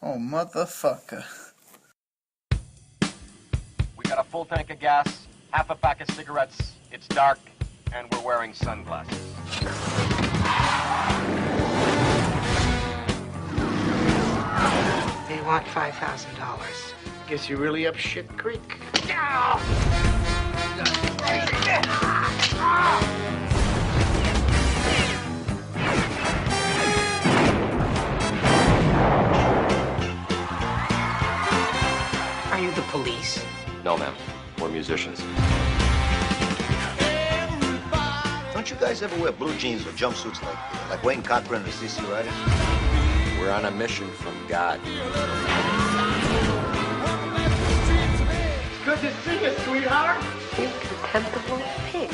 Oh, motherfucker. We got a full tank of gas, half a pack of cigarettes, it's dark, and we're wearing sunglasses. They want $5,000. Guess you're really up shit creek. Are you the police? No, ma'am. We're musicians. Don't you guys ever wear blue jeans or jumpsuits like Wayne Cochran and the CC Riders? We're on a mission from God. Good to see you, sweetheart. You contemptible pig.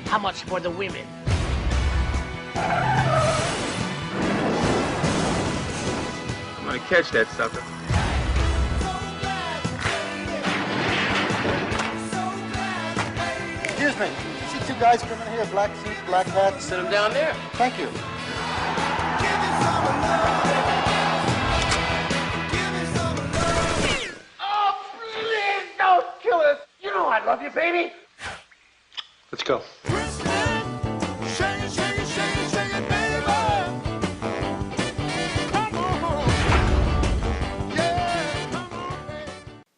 How much for the women? I'm gonna catch that sucker. Excuse me. See two guys coming here, black suits, black hats. Sit him down there. Thank you. Oh, please don't kill us. You know I love you, baby. Let's go.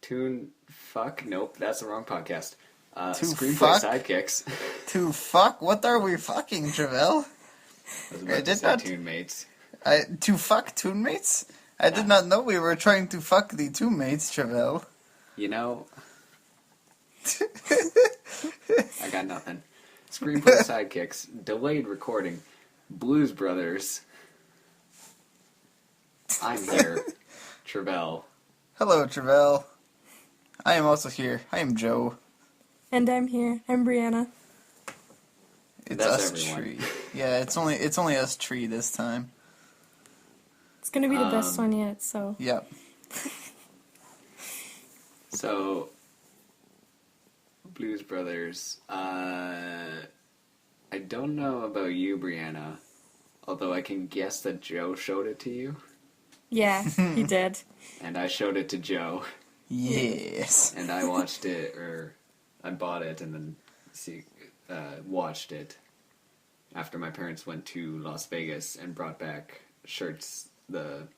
Tune fuck? Nope, that's the wrong podcast. To Screenplay fuck? Sidekicks. To fuck? What are we fucking, Travell? I was about I to did say not- Tune Mates. To fuck Toon Mates? I did not know we were trying to fuck the Toon Mates, Travell. You know, I got nothing. Screenplay Sidekicks, delayed recording, Blues Brothers. I'm here, Travell. Hello, Travell. I am also here. I am Joe. And I'm here. I'm Breanna. It's That's us everyone. tree. Yeah, it's only us tree this time. It's gonna be the best one yet, so. Yep. So, Blues Brothers. I don't know about you, Breanna, although I can guess that Joe showed it to you, Yeah, he did. and I showed it to Joe, Yes. and I watched it, or I bought it and then watched it after my parents went to Las Vegas and brought back shirts, the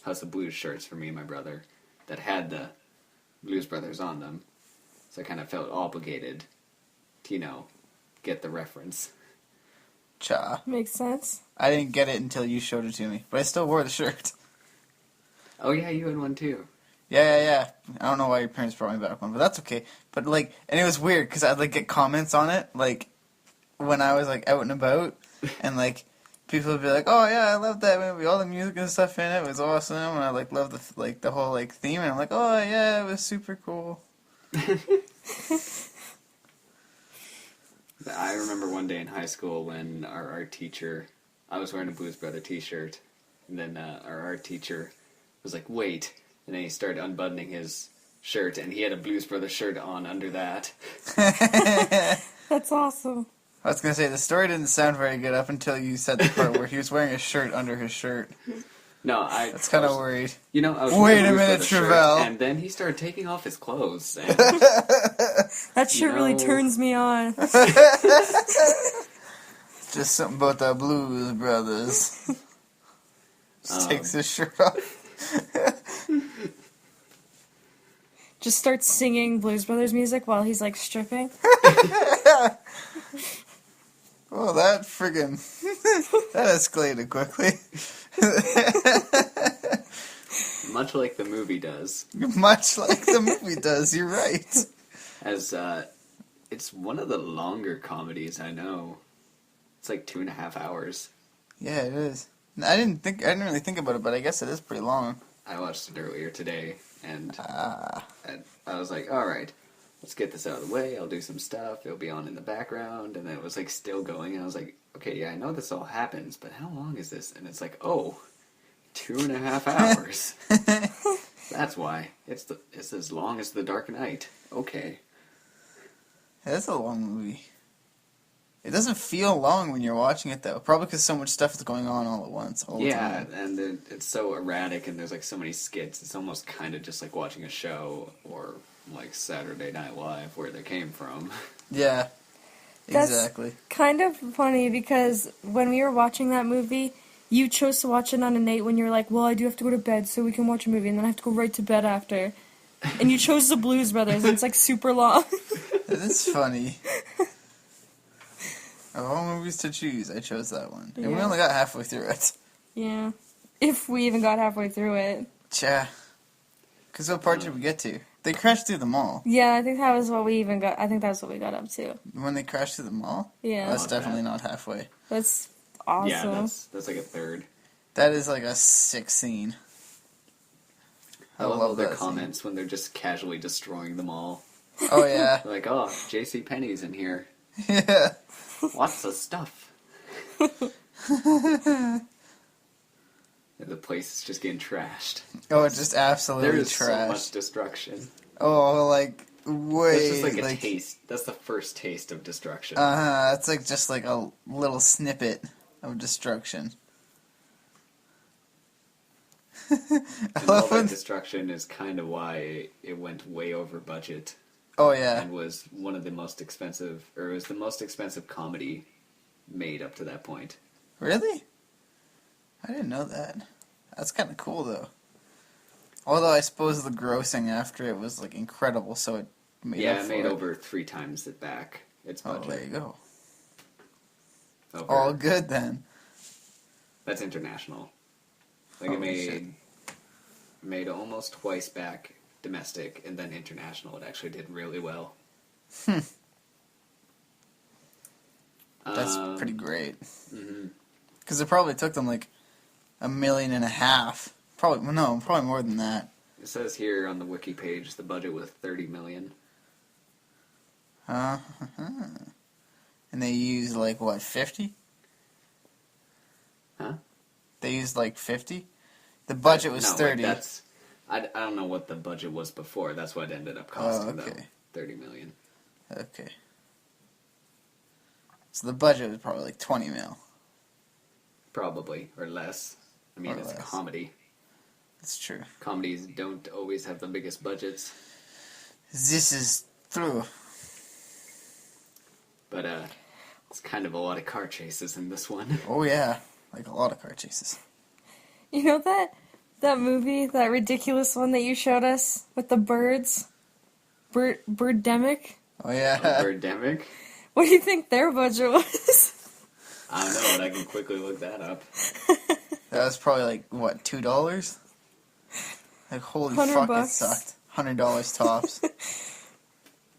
House of Blues shirts for me and my brother that had the Blues Brothers on them. So I kind of felt obligated to, get the reference. Cha. Makes sense. I didn't get it until you showed it to me, but I still wore the shirt. Oh yeah, you had one too. Yeah. I don't know why your parents brought me back one, but that's okay. But and it was weird because I'd get comments on it, when I was out and about, and people would be like, "Oh yeah, I love that movie. All the music and stuff in it was awesome." And I love the whole theme, and I'm like, "Oh yeah, it was super cool." I remember one day in high school when our art teacher, I was wearing a Blues Brother t-shirt, and then our art teacher was like, "Wait," and then he started unbuttoning his shirt, and he had a Blues Brother shirt on under that. That's awesome. I was gonna say the story didn't sound very good up until you said the part where he was wearing a shirt under his shirt. No, That's kind of worried. I was Wait wearing a Blues minute, Brother shirt, Travell. and then he started taking off his clothes. And, That shit really turns me on. Just something about the Blues Brothers. Just takes his shirt off. Just starts singing Blues Brothers music while he's stripping. Well, that friggin' that escalated quickly. much like the movie does. Much like the movie does, you're right. As it's one of the longer comedies I know. It's 2.5 hours. Yeah, it is. I didn't really think about it, but I guess it is pretty long. I watched it earlier today, and I was like, all right, let's get this out of the way. I'll do some stuff. It'll be on in the background. And then it was still going. And I was like, okay, yeah, I know this all happens, but how long is this? And it's 2.5 hours. That's why. It's as long as The Dark Knight. Okay. That's a long movie. It doesn't feel long when you're watching it, though. Probably because so much stuff is going on all at once, all the time. And it's so erratic, and there's like so many skits. It's almost kind of just like watching a show or like Saturday Night Live, where they came from. Yeah, That's exactly. kind of funny because when we were watching that movie, you chose to watch it on a night when you were like, well, I do have to go to bed so we can watch a movie, and then I have to go right to bed after. And you chose the Blues Brothers, and it's like super long. It is funny. Of all movies to choose, I chose that one. And we Yeah. only got halfway through it. Yeah. If we even got halfway through it. Cha. Because what part did we get to? They crashed through the mall. Yeah, I think that was what we even got. I think that's what we got up to. When they crashed through the mall? Yeah. That's Not definitely bad. not halfway. That's awesome. Yeah, that's like a third. That is like a sick scene. I love their that comments when they're just casually destroying them all. scene. Oh, yeah. They're like, oh, J.C. Penney's in here. Yeah. Lots of stuff. The place is just getting trashed. Oh, it's just absolutely There is so trash. much destruction. Oh, like, way... That's just like a taste. That's the first taste of destruction. That's like just like a little snippet of destruction. I And all love that when... destruction is kind of why it went way over budget Oh, yeah. and was one of the most expensive, or it was the most expensive comedy made up to that point. Really? I didn't know that. That's kind of cool, though. Although I suppose the grossing after it was, like, incredible, so it made up It for made it. over 3 times it back. Its Oh, budget. there you go. Over- All good, then. That's international. Like Holy it shit. made almost twice back domestic, and then international. It actually did really well. That's pretty great. Mhm. Because it probably took them, like, $1.5 million. Probably more than that. It says here on the wiki page the budget was $30 million. And they used, like, what, 50? Huh? They used, like, 50? The budget was No, 30. Like I don't know what the budget was before. That's what it ended up costing, okay. though. $30 million. Okay. So the budget was probably, like, 20 mil. Probably, or less. I mean, Or it's a less. comedy. That's true. Comedies don't always have the biggest budgets. This is true. But, it's kind of a lot of car chases in this one. Oh, yeah. Like, a lot of car chases. You know that movie, that ridiculous one that you showed us with the birds? Birdemic? Oh, yeah. Birdemic? What do you think their budget was? I don't know, but I can quickly look that up. That was probably, like, what, $2? Like, holy $100 fuck, it bucks. sucked. $100 tops.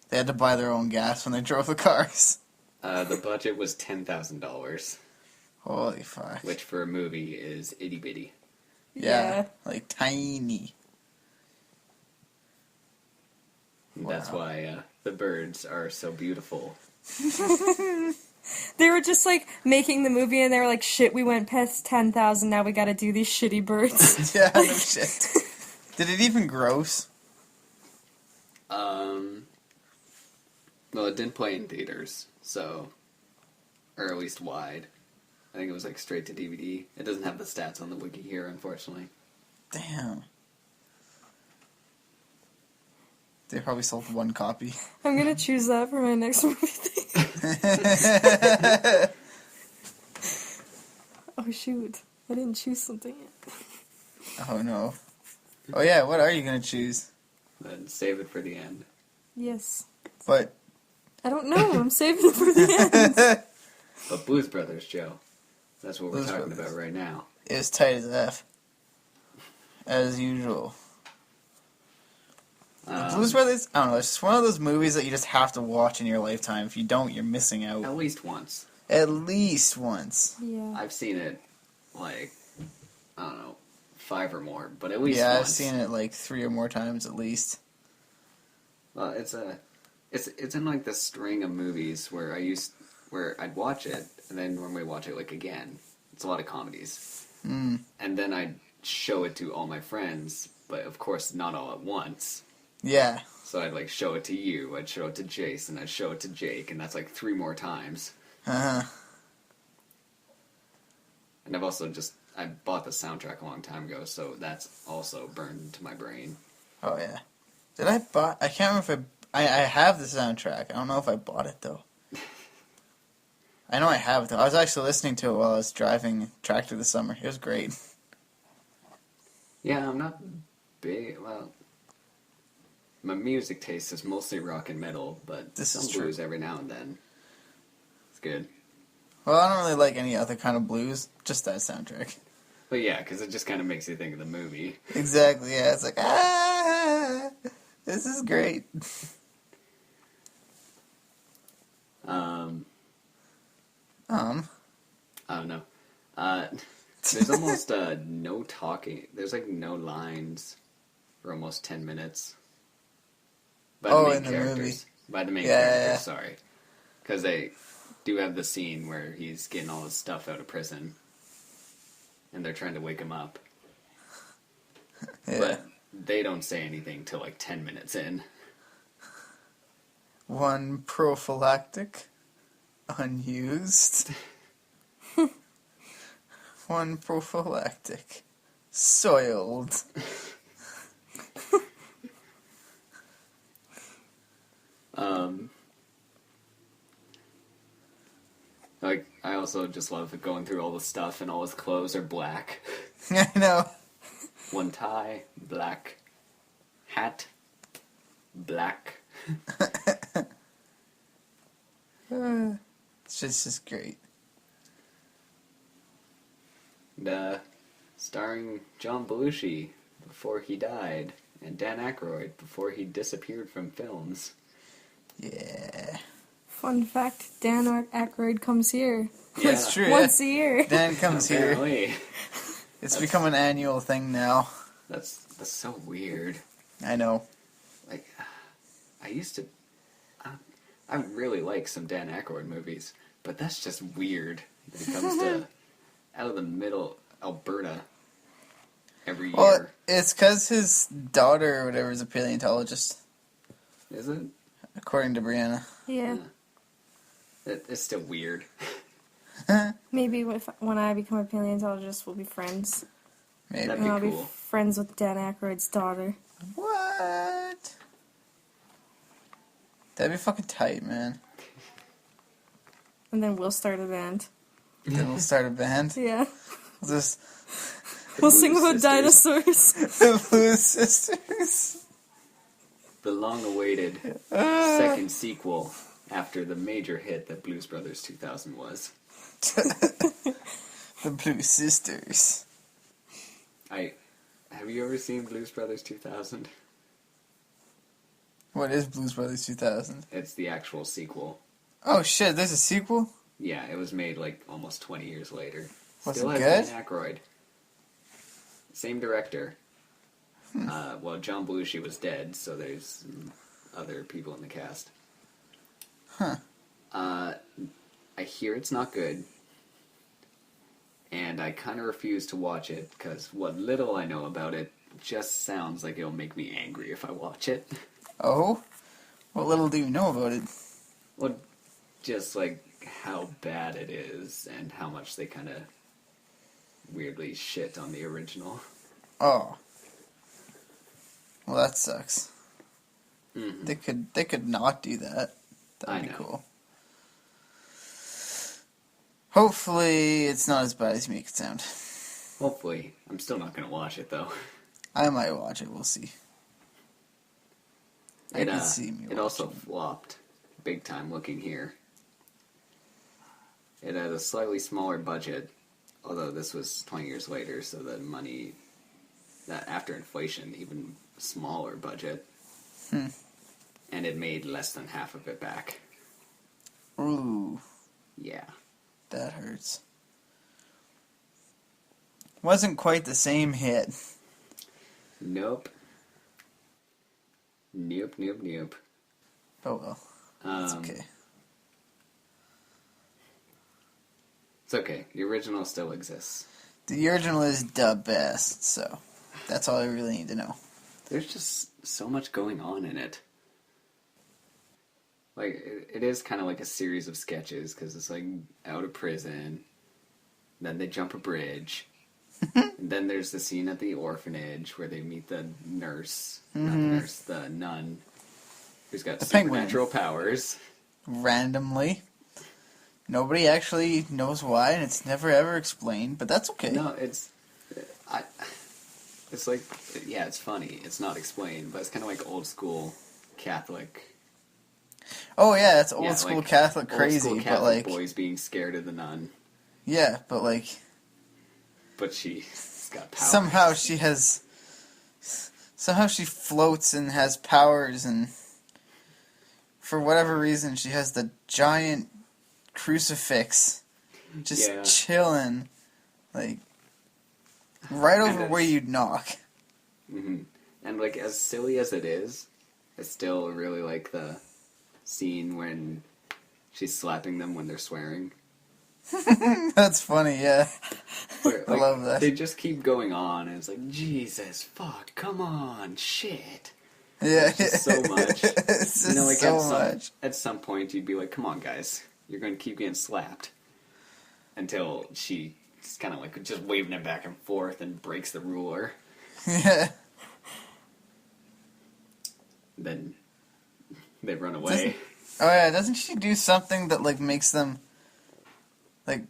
They had to buy their own gas when they drove the cars. The budget was $10,000, Holy fuck. which for a movie is itty bitty. Yeah. Like, tiny. That's Wow. why the birds are so beautiful. They were just like making the movie and they were like, shit, we went past 10,000, now we gotta do these shitty birds. Yeah, no shit. Did it even gross? Well, it didn't play in theaters, so, or at least wide. I think it was like straight to DVD. It doesn't have the stats on the wiki here, unfortunately. Damn. They probably sold one copy. I'm gonna choose that for my next movie thing. Oh shoot, I didn't choose something yet. Oh no. Oh yeah, what are you gonna choose? Then save it for the end. Yes. But I don't know, I'm saving it for the end. But Blues Brothers, Joe. That's what we're Blues talking Brothers. about right now. it was tight as F. As usual. Blues Brothers, I don't know, it's just one of those movies that you just have to watch in your lifetime. If you don't, you're missing out. At least once. At least once. Yeah. I've seen it, like, I don't know, 5 or more, but at least Yeah, once. I've seen it like 3 or more times at least. Well, it's in like the string of movies where I'd watch it and then normally watch it like again. It's a lot of comedies, Mm. and then I'd show it to all my friends, but of course not all at once. Yeah. So I'd like show it to you, I'd show it to Jason, I'd show it to Jake, and that's like 3 more times. Uh-huh. And I bought the soundtrack a long time ago, so that's also burned into my brain. Oh, yeah. I can't remember if I have the soundtrack. I don't know if I bought it, though. I know I have it, though. I was actually listening to it while I was driving tractor this summer. It was great. Yeah, I'm not big, well, my music taste is mostly rock and metal, but This some is true. blues every now and then. It's good. Well, I don't really like any other kind of blues, just that soundtrack. But yeah, because it just kind of makes you think of the movie. Exactly, yeah. It's like, this is great. I don't know. There's almost no talking. There's like no lines for almost 10 minutes. By the main in the characters. movie. By the main Yeah. characters, sorry. Because they do have the scene where he's getting all his stuff out of prison. And they're trying to wake him up. Yeah. But they don't say anything till like 10 minutes in. One prophylactic, unused. One prophylactic, soiled. Like, I also just love going through all the stuff and all his clothes are black. I know. One tie, black. Hat, black. It's just great. And, starring John Belushi before he died, and Dan Aykroyd before he disappeared from films. Yeah. Fun fact, Dan Aykroyd comes here. Yeah. It's true. Once a year. Dan comes here. Apparently. It's become an annual thing now. That's so weird. I know. Like, I used to... I really like some Dan Aykroyd movies, but that's just weird when it comes to out of the middle Alberta every year. Well, it's because his daughter or whatever is a paleontologist, Is it? according to Breanna. Yeah. It's still weird. Maybe when I become a paleontologist, we'll be friends. Maybe. That'd And be I'll be cool. friends with Dan Aykroyd's daughter. What? That'd be fucking tight, man. And then we'll start a band. Then we'll start a band. Yeah. We'll just We'll Blues sing about Sisters. dinosaurs. the Blues Sisters. The long-awaited second sequel after the major hit that Blues Brothers 2000 was. The Blues Sisters. Have you ever seen Blues Brothers 2000? What is Blues Brothers 2000? It's the actual sequel. Oh shit, there's a sequel? Yeah, it was made like almost 20 years later. Was Still it has good? Dan Aykroyd. Same director. Well, John Belushi was dead, so there's other people in the cast. Huh. I hear it's not good. And I kind of refuse to watch it, because what little I know about it just sounds like it'll make me angry if I watch it. Oh? What little do you know about it? Well, just like how bad it is, and how much they kind of weirdly shit on the original. Oh. Well, that sucks. Mm-hmm. They could not do that. I That'd be know. cool. Hopefully, it's not as bad as you make it sound. Hopefully. I'm still not going to watch it, though. I might watch it. We'll see. I It, can see me it also watching. flopped. Big time looking here. It had a slightly smaller budget, although this was 20 years later, so the money, that after inflation, even smaller budget. And it made less than half of it back. Ooh, Yeah. that hurts. Wasn't quite the same hit. Nope. Nope. Oh well. It's okay. It's okay. The original still exists. The original is the best, so that's all I really need to know. There's just so much going on in it. Like, it is kind of like a series of sketches, because it's like out of prison, then they jump a bridge, and then there's the scene at the orphanage where they meet the nurse, not the nurse, the nun, who's got supernatural powers. Randomly. Nobody actually knows why, and it's never ever explained, but that's okay. No, it's like, yeah, it's funny. It's not explained, but it's kind of like old school Catholic. Oh yeah, it's old school like, Catholic crazy, old school but like boys being scared of the nun. Yeah, but like But she's got powers. Somehow she floats and has powers, and for whatever reason she has the giant crucifix just chilling, like right over where you'd knock. Mm-hmm. And like, as silly as it is, I still really like the scene when she's slapping them when they're swearing. That's funny, yeah. Where, like, I love that. They just keep going on, and it's like, Jesus, fuck, come on, shit. Yeah, it's just so much. It's just like so much. At some point, you'd be like, come on, guys, you're going to keep getting slapped. Until she's kind of like just waving it back and forth and breaks the ruler. Yeah. Then they run away. Doesn't she do something that like makes them like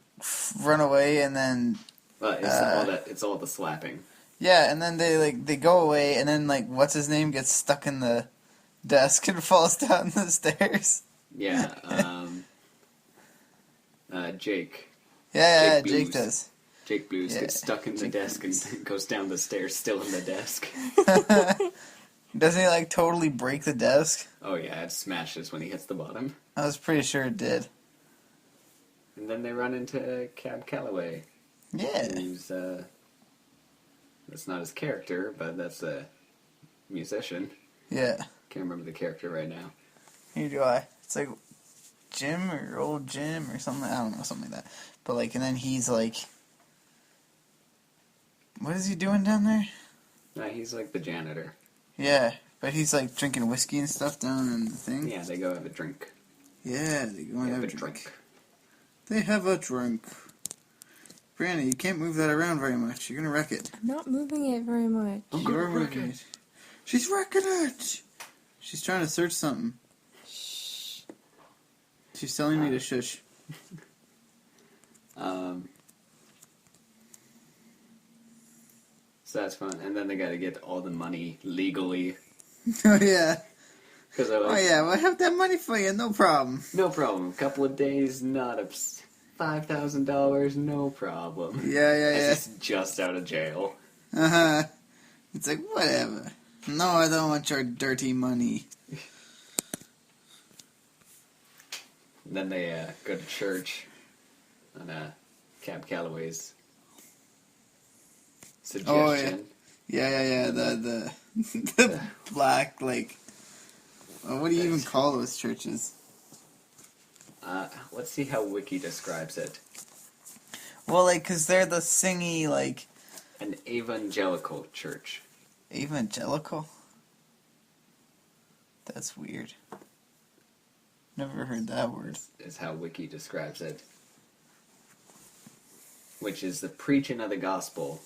run away, and then it's all the slapping. Yeah, and then they go away, and then like what's his name gets stuck in the desk and falls down the stairs. Yeah, Jake. Yeah, Jake does. Jake Blues gets stuck in the desk and goes down the stairs still in the desk. Doesn't he like totally break the desk? Oh yeah, it smashes when he hits the bottom. I was pretty sure it did. And then they run into Cab Calloway. Yeah. Who's, that's not his character, but that's a musician. Yeah. Can't remember the character right now. Neither do I. It's like Jim or old Jim or something. I don't know, something like that. But like, and then he's like, what is he doing down there? He's like the janitor. Yeah, but he's like drinking whiskey and stuff down in the thing. Yeah, they go have a drink. Yeah, they go and have a drink. They have a drink. Breanna, you can't move that around very much. You're gonna wreck it. I'm not moving it very much. You're wrecking it. She's wrecking it! She's trying to search something. Shh. She's telling me to shush. So that's fun. And then they gotta get all the money legally. Oh, yeah. Cause they're like, oh, yeah, well, I have that money for you, no problem. No problem. A couple of days, not a $5,000, no problem. Yeah. He's just out of jail. Uh-huh. It's like, whatever. No, I don't want your dirty money. And then they go to church on Cab Calloway's suggestion. Oh, yeah. The the black, like, what do you even call those churches? Let's see how Wiki describes it. Well, like, because they're the singy, like... An evangelical church. Evangelical? That's weird. Never heard that word. Is how Wiki describes it. Which is the preaching of the gospel.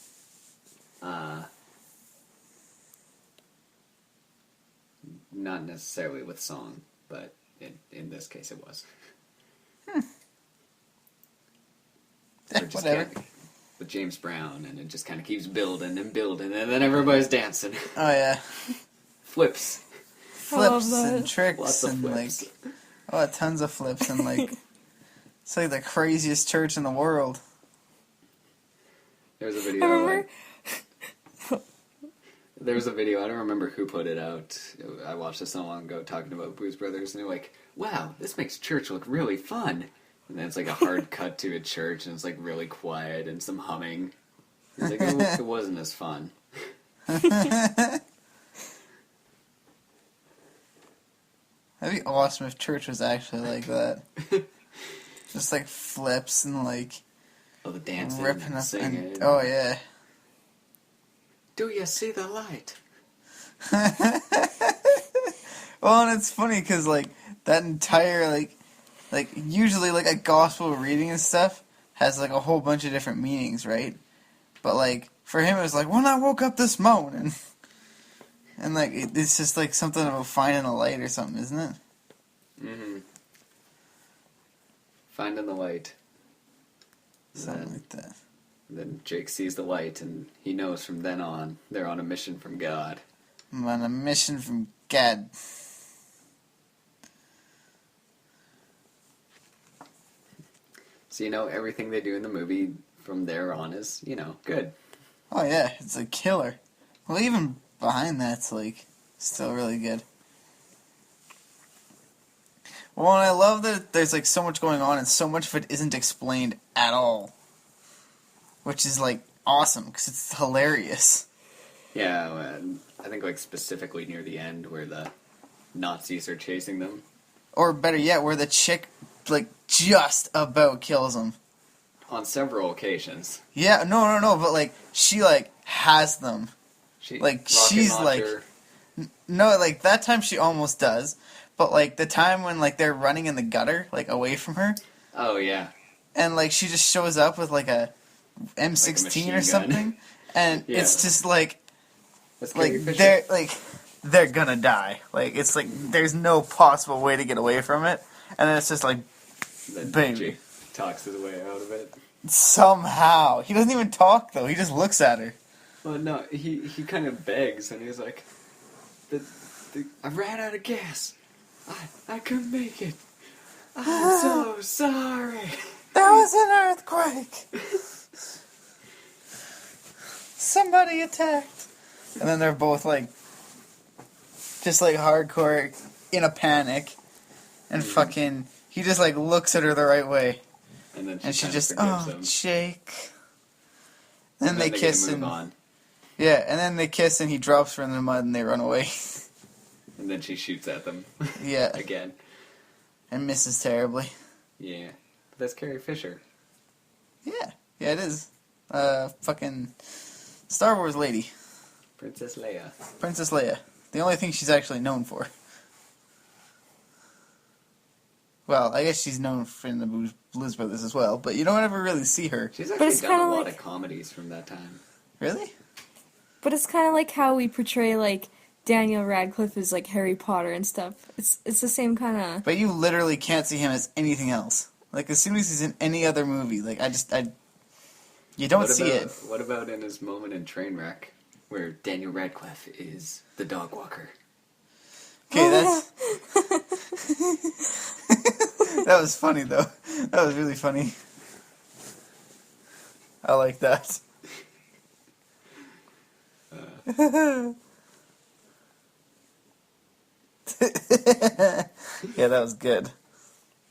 Not necessarily with song, but in this case it was. Whatever. With James Brown, and it just kind of keeps building and building, and then everybody's dancing. Oh, yeah. Flips. Flips and tricks. Lots of and, flips. like, tons of flips, and, like, it's like the craziest church in the world. There's a video. There's a video, I don't remember who put it out. I watched this so long ago talking about Blues Brothers, and they're like, wow, this makes church look really fun. And then it's like a hard cut to a church, and it's like really quiet and some humming. It's like, it wasn't as fun. That'd be awesome if church was actually like that. Just like flips and like... Oh, the dancing ripping and up singing. and, oh, yeah. Do you see the light? Well, and it's funny because, like, That entire, like, usually, like, a gospel reading and stuff has, like, a whole bunch of different meanings, right? But, like, for him, it was like, when I woke up this morning. And, like, it's just, like, something about finding a light or something, isn't it? Mm-hmm. Finding the light. Something like that. Then Jake sees the light, and he knows from then on they're on a mission from God. I'm on a mission from God. So, everything they do in the movie from there on is, good. Oh, yeah, it's a killer. Well, even behind that's, like, still really good. Well, and I love that there's, like, so much going on, and so much of it isn't explained at all. Which is, like, awesome, because it's hilarious. Yeah, I think, like, specifically near the end where the Nazis are chasing them. Or better yet, where the chick, like, just about kills him. On several occasions. Yeah, no, but, like, she, like, has them. She's, like... No, like, that time she almost does. But, like, the time when, like, they're running in the gutter, like, away from her. Oh, yeah. And, like, she just shows up with, like, a M16 like or something. And yeah. it's just, like... That's they're gonna die. Like, it's like, there's no possible way to get away from it. And then it's just like, baby. Jake talks his way out of it. Somehow. He doesn't even talk, though. He just looks at her. Well, no, he kind of begs, and he's like, I ran out of gas. I couldn't make it. I'm so sorry. There was an earthquake. Somebody attacked. And then they're both, like, just, like, hardcore in a panic. And fucking, he just, like, looks at her the right way. And then she kinda just, forgives oh, him. Jake. Then they get kiss to move and... on. Yeah, and then they kiss and he drops her in the mud and they run away. And then she shoots at them. Yeah. Again. And misses terribly. Yeah. But that's Carrie Fisher. Yeah. Yeah, it is. Fucking Star Wars lady. Princess Leia. Princess Leia. The only thing she's actually known for. Well, I guess she's known for in the Blues Brothers as well, but you don't ever really see her. She's actually it's done a kinda lot like- of comedies from that time. Really? But it's kind of like how we portray, like, Daniel Radcliffe as, like, Harry Potter and stuff. It's the same kind of... But you literally can't see him as anything else. Like, as soon as he's in any other movie, like, you don't see it. What about in his moment in Trainwreck, where Daniel Radcliffe is the dog walker? Okay, that's... That was funny, though. That was really funny. I like that. Yeah, that was good.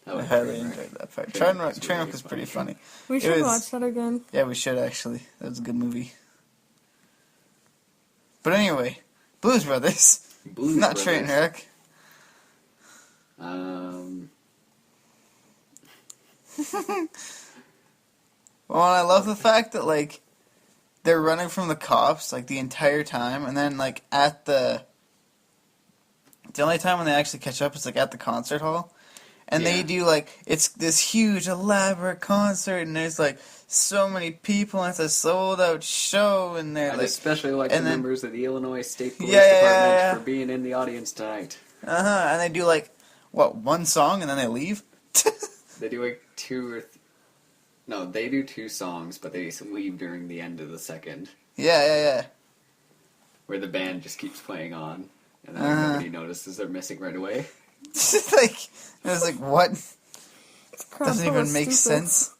I highly enjoyed that part. Trainwreck was pretty funny. We should watch that again. Yeah, we should, actually. That was a good movie. But anyway, Blues Brothers. Not Trainwreck. Well, I love the fact that, like, they're running from the cops, like, the entire time, and then, like, at the only time when they actually catch up is, like, at the concert hall. And they do, like, it's this huge, elaborate concert, and there's, like, so many people, and it's a sold-out show, and they're, like... especially like the members of the Illinois State Police Department for being in the audience tonight. And they do, like, one song, and then they leave? They do, like, No, they do 2 songs, but they leave during the end of the second. Yeah. Where the band just keeps playing on, and then nobody notices they're missing right away. Like, it was like, what? Doesn't even make sense.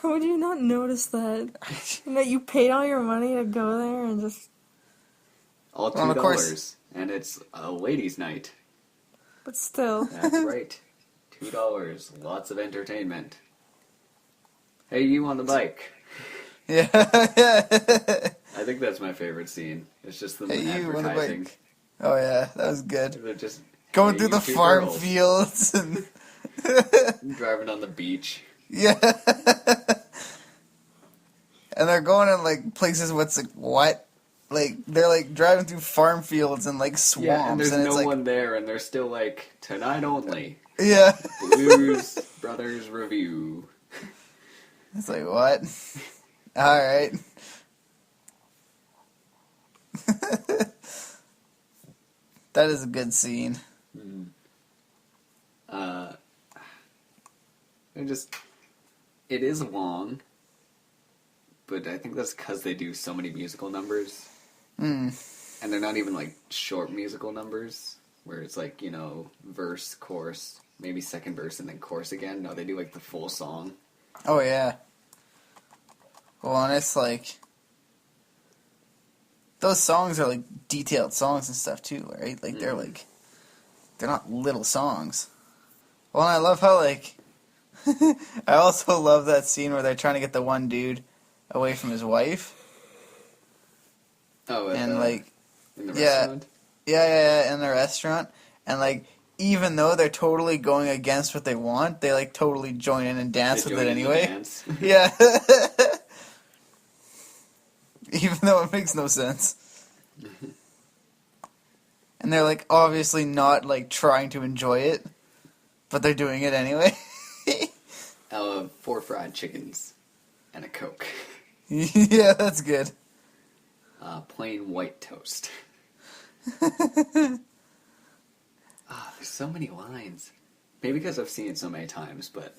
How would you not notice that? And that you paid all your money to go there and just... All $2, and it's a ladies' night. But still. That's right. $2, lots of entertainment. Hey, you on the bike. Yeah. I think that's my favorite scene. It's just them advertising. Oh yeah, that was good. They're just going through the farm fields and driving on the beach. Yeah. And they're going in like places what's like what? like they're like driving through farm fields and like swamps, Yeah, and there's it's no like, one there, and they're still like, tonight only. yeah. Blues Brothers Review. It's like, what? Alright. That is a good scene. It is long, but I think that's because they do so many musical numbers. And they're not even like short musical numbers, where it's like, verse, chorus, maybe second verse, and then chorus again. No, they do like the full song. Oh, yeah. Well, and it's like, those songs are like detailed songs and stuff too, right? Like, they're not little songs. Well, and I love how, like, I also love that scene where they're trying to get the one dude away from his wife. Oh, and like, in the restaurant? Yeah, in the restaurant. And like, even though they're totally going against what they want, they like totally join in and dance with it anyway. Yeah. Even though it makes no sense. And they're like obviously not like trying to enjoy it, but they're doing it anyway. I'll have 4 fried chickens and a Coke. Yeah, that's good. Plain white toast. There's so many lines. Maybe because I've seen it so many times, but...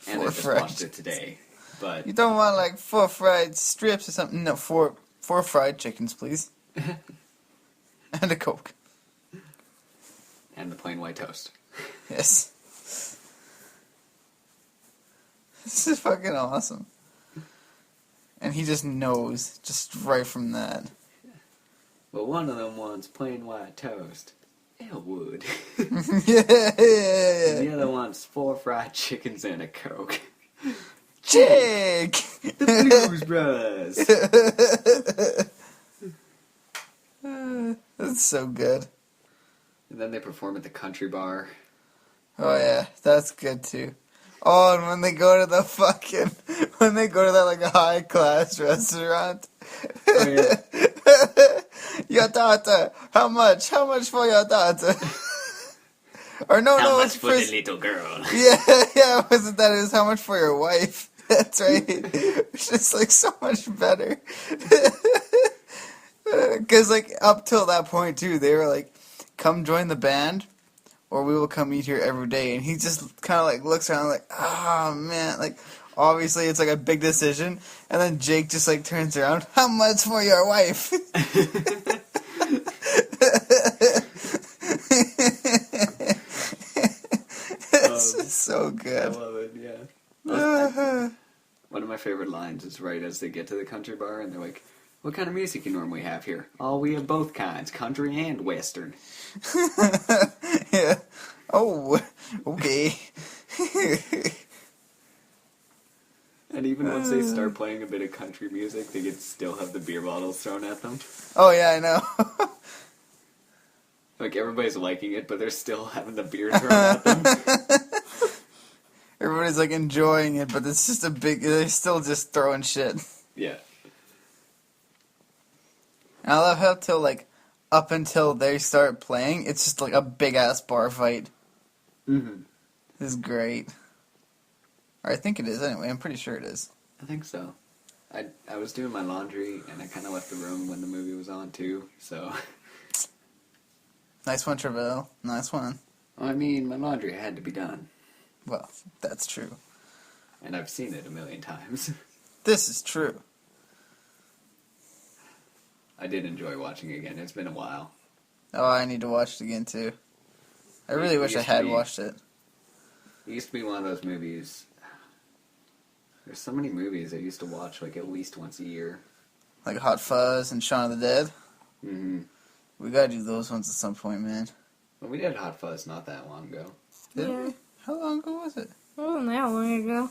and I just watched it today, but... You don't want like 4 fried strips or something? No, 4 fried chickens, please. And a Coke. And the plain white toast. Yes. This is fucking awesome. And he just knows, just right from that. But one of them wants plain white toast. Elwood. Yeah. And the other wants 4 fried chickens and a Coke. Chick! The Blues Brothers. That's so good. And then they perform at the country bar. Oh yeah, that's good too. Oh, and when they go to the when they go to that like high class restaurant. Oh, yeah. Your daughter, how much? How much for your daughter? Or no, How much it's for the little girl? Yeah, wasn't that? It was how much for your wife. That's right. It's just like so much better. Because like up till that point too, they were like, "Come join the band, or we will come eat here every day." And he just kind of like looks around like, "Oh man!" Like obviously it's like a big decision. And then Jake just like turns around, "How much for your wife?" It's just so good. I love it. Yeah. One of my favorite lines is right as they get to the country bar, and they're like, "What kind of music you normally have here?" "Oh, we have both kinds, country and western." Yeah. Oh, okay. And even once they start playing a bit of country music, they could still have the beer bottles thrown at them. Oh yeah, I know. Like everybody's liking it, but they're still having the beer thrown at them. Everybody's like enjoying it, but it's just they're still just throwing shit. Yeah. And I love how up until they start playing, it's just like a big ass bar fight. Mm-hmm. This is great. Or I think it is anyway. I'm pretty sure it is. I think so. I was doing my laundry, and I kind of left the room when the movie was on, too, so... Nice one, Travell. Nice one. Well, I mean, my laundry had to be done. Well, that's true. And I've seen it a million times. This is true. I did enjoy watching it again. It's been a while. Oh, I need to watch it again, too. I really wish I had watched it. It used to be one of those movies... There's so many movies I used to watch, like, at least once a year. Like Hot Fuzz and Shaun of the Dead? Mm-hmm. We gotta do those ones at some point, man. Well, we did Hot Fuzz not that long ago. Did we? How long ago was it? It wasn't that long ago.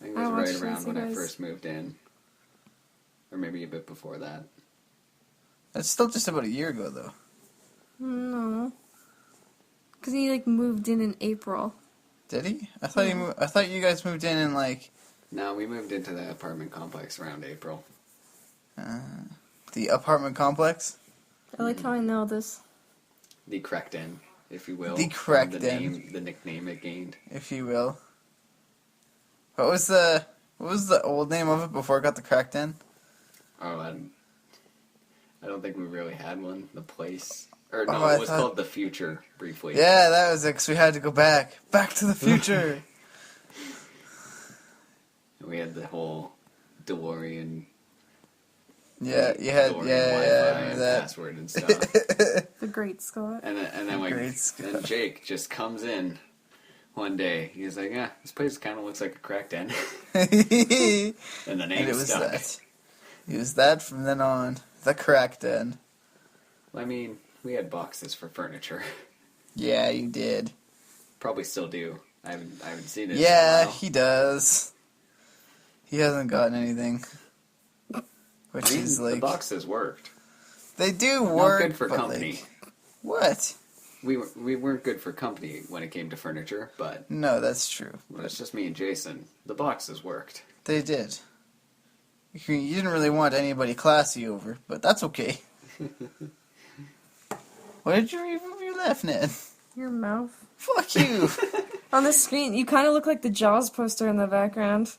I think it was right around when I first moved in. Or maybe a bit before that. That's still just about a year ago, though. No. Because he, moved in April. Did he? I thought I thought you guys moved in like... No, we moved into the apartment complex around April. The apartment complex. I like how I know this. The Cracked Den, if you will. The Cracked Den. The nickname it gained. If you will. What was the old name of it before it got the cracked in? Oh, I don't think we really had one. The place. Or no, Oh, I it was thought- called The Future, briefly. Yeah, that was it, 'cause we had to go back. Back to the future. We had the whole DeLorean. Yeah, you had, DeLorean yeah, Wi-Fi I remember and that. password and stuff. The Great Scott. And then like, Great Scott. then Jake just comes in one day. He's like, yeah, this place kind of looks like a crack den. And the name And it was stuck. that. It was that from then on. The cracked in. I mean, we had boxes for furniture. Yeah, you did. Probably still do. I haven't seen it. Yeah, in a while. he does. He hasn't gotten anything. Which I mean, is the like... boxes worked. They do Not work, good for but, company. like, what? We weren't good for company when it came to furniture, but No, that's true. it's just me and Jason. The boxes worked. They did. You didn't really want anybody classy over, but that's okay. What did you laughing at? Your mouth. Fuck you. On the screen, you kind of look like the Jaws poster in the background.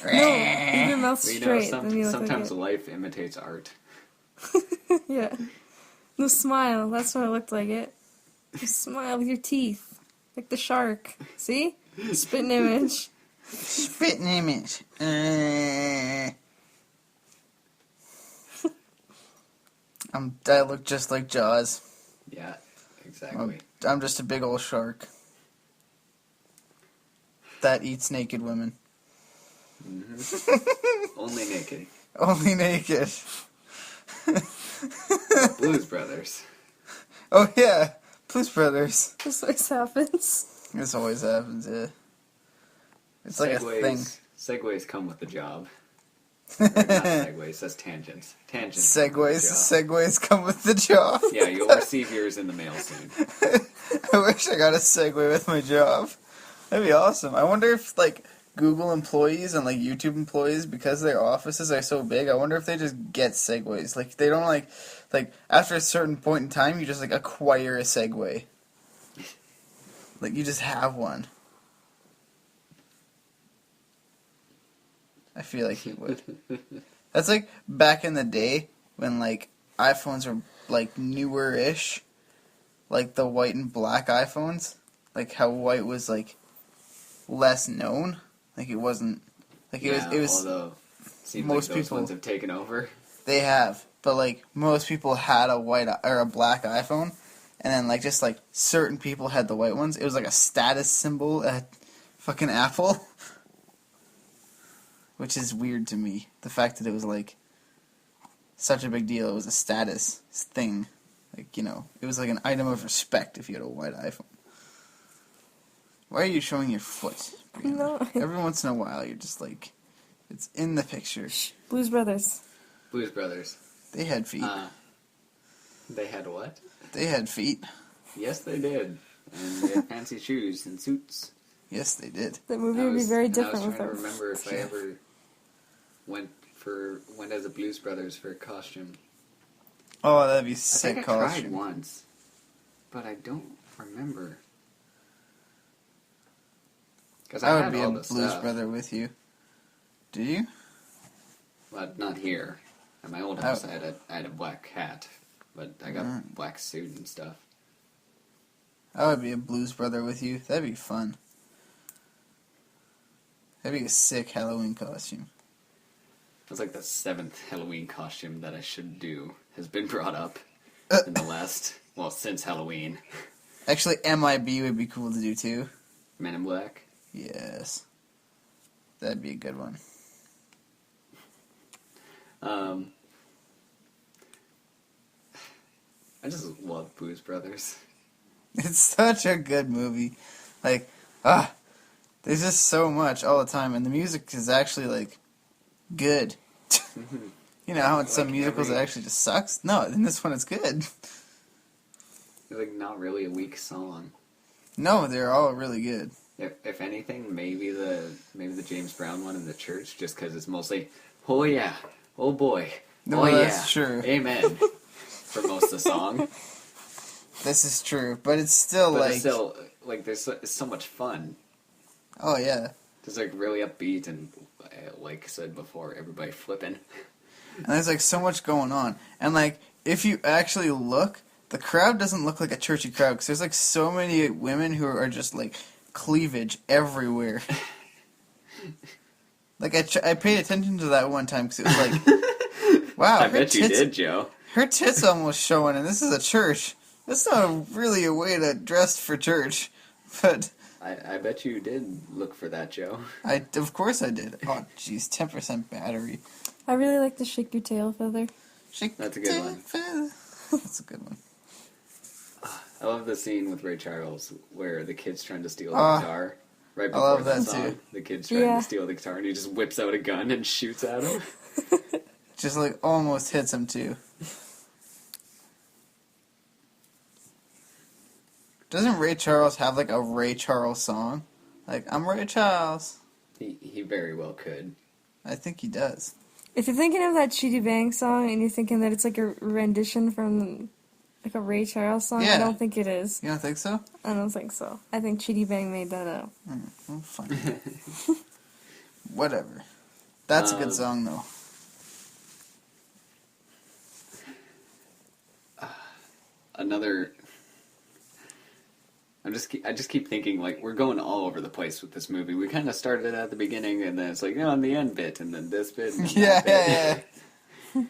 No, leave your mouth Well, straight. Then you look sometimes like life imitates art. it. Yeah. The smile. That's what it looked like. It. You smile with your teeth, like the shark. See? Spitting image. Spitting image. I look just like Jaws. Yeah, exactly. I'm just a big old shark that eats naked women. Only naked. Only naked. Blues Brothers. Oh yeah, Blues Brothers. This always happens. This always happens. Yeah. It's like a thing. Segues come with the job. Or not segues, that's tangents. Tangents. come with the job. Segways come with the job. Yeah, you'll receive yours in the mail soon. I wish I got a Segway with my job. That'd be awesome. I wonder if, like, Google employees and, like, YouTube employees, because their offices are so big, I wonder if they just get Segways. Like, they don't, like, after a certain point in time, you just, like, acquire a Segway. Like, you just have one. I feel like you would. That's like back in the day when, like, iPhones were, like, newer-ish. Like the white and black iPhones. Like how white was, like, less known. Like it wasn't... Like it was although seems most like those people... ones have taken over. They have. But, like, most people had a white or a black iPhone. And then, like, just, like, certain people had the white ones. It was like a status symbol at fucking Apple. Which is weird to me. The fact that it was, like, such a big deal. It was a status thing. Like, you know, it was like an item of respect if you had a white iPhone. Why are you showing your foot, Breanna? No. Every once in a while, you're just like, it's in the picture. Blues Brothers. Blues Brothers. They had feet. They had what? They had feet. Yes, they did. And they had fancy shoes and suits. Yes, they did. That movie would be very different I was with trying to them. remember if I ever went as a Blues Brothers for a costume. Oh, that'd be I sick think I tried costume. once, but I don't remember. Because I would have be a all Blues the stuff, Brother with you. Do you? but not here. At my old house, I had a black hat, but I got a black suit and stuff. I would be a Blues Brother with you. That'd be fun. That'd be a sick Halloween costume. It was like the 7th Halloween costume that I should do has been brought up in the last, since Halloween. Actually, MIB would be cool to do too. Men in Black. Yes. That'd be a good one. I just love Blues Brothers. It's such a good movie. Like, there's just so much all the time, and the music is actually, like, good. You know how in some musicals it actually just sucks? No, in this one it's good. It's like not really a weak song. No, they're all really good. If anything, maybe the James Brown one in the church, just because it's mostly, oh yeah, oh boy, No, oh yeah, that's true. amen, for most of the song. This is true, but it's still But like... it's still, like, it's so much fun. Oh, yeah. It's, like, really upbeat and, like I said before, everybody flipping. And there's, like, so much going on. And, like, if you actually look, the crowd doesn't look like a churchy crowd, because there's, like, so many women who are just, like, cleavage everywhere. Like, I paid attention to that one time, because it was like, wow, I bet you did, Joe. Her tits almost showing, and this is a church. That's not really a way to dress for church, but... I bet you did look for that, Joe. Of course I did. Oh, jeez, 10% battery. I really like the shake your tail feather. That's a good one. Feather. That's a good one. I love the scene with Ray Charles where the kid's trying to steal the guitar. Right before love that that song, too. the kid's trying to steal the guitar, and he just whips out a gun and shoots at him. Just like almost hits him too. Doesn't Ray Charles have like a Ray Charles song? Like, I'm Ray Charles. He very well could. I think he does. If you're thinking of that Chitty Bang song and you're thinking that it's like a rendition from like a Ray Charles song, Yeah. I don't think it is. You don't think so? I don't think so. I think Chitty Bang made that up. Well, fine. Whatever. That's a good song though. Another... I just keep thinking, like, we're going all over the place with this movie. We kind of started at the beginning, and then it's like, on the end bit, and then this bit, and then that bit.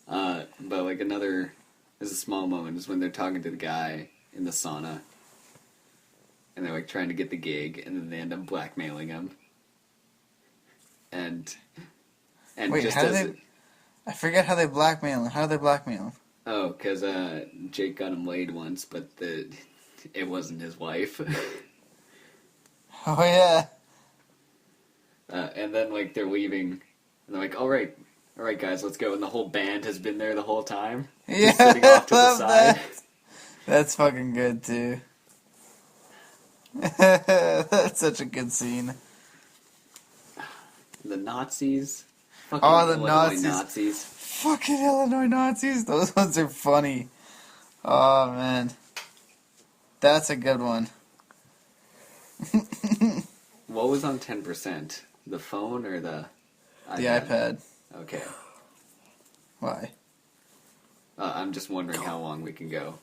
Yeah. But, like, another... There's a small moment is when they're talking to the guy in the sauna, and they're, like, trying to get the gig, and then they end up blackmailing him. And Wait, just how as... did they... I forget how they blackmail him. How did they blackmail him? Oh, because Jake got him laid once, but it wasn't his wife. Oh, yeah. And then, like, they're leaving, and they're like, all right, guys, let's go. And the whole band has been there the whole time. Yeah, just sitting off to I the love side. that. That's fucking good, too. That's such a good scene. The Nazis. Fucking Oh, the Illinois Nazis. Fucking Illinois Nazis. Those ones are funny. Oh, man. That's a good one. What was on 10%? The phone or the iPad? The iPad. Okay. Why? I'm just wondering how long we can go.